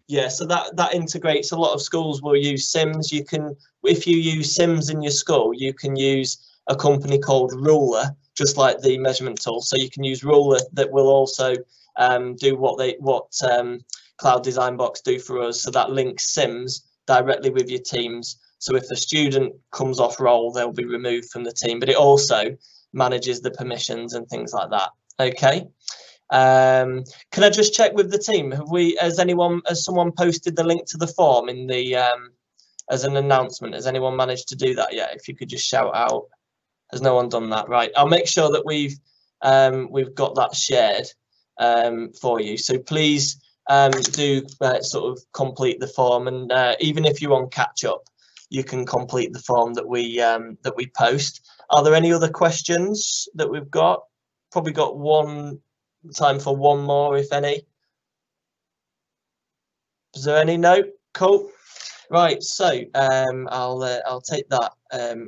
Yeah, so that integrates. A lot of schools will use Sims. You can, if you use Sims in your school, you can use a company called Ruler, just like the measurement tool. So you can use Ruler that will also do what Cloud Design Box do for us. So that links Sims directly with your teams. So if the student comes off roll, they'll be removed from the team. But it also manages the permissions and things like that. Okay. Can I just check with the team? Has someone posted the link to the form in the as an announcement? Has anyone managed to do that yet? If you could just shout out. Has no one done that? Right, I'll make sure that we've got that shared for you. So please do sort of complete the form, and even if you're on catch up, you can complete the form that we post. Are there any other questions that we've got? Probably got time for one more, if any. Is there any? No? Cool. Right, so I'll take that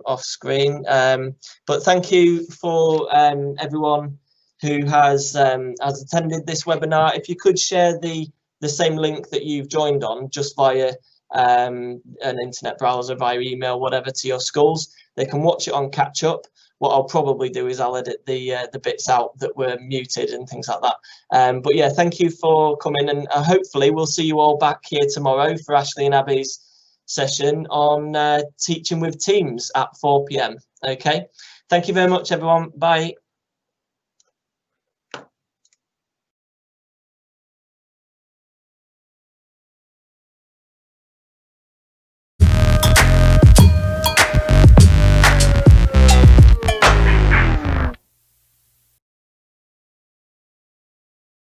off screen. But thank you for everyone who has attended this webinar. If you could share the same link that you've joined on just via an internet browser, via email, whatever, to your schools, they can watch it on catch up. What I'll probably do is I'll edit the bits out that were muted and things like that. But yeah, thank you for coming, and hopefully we'll see you all back here tomorrow for Ashley and Abby's session on teaching with Teams at 4 p.m. Okay, thank you very much, everyone. Bye.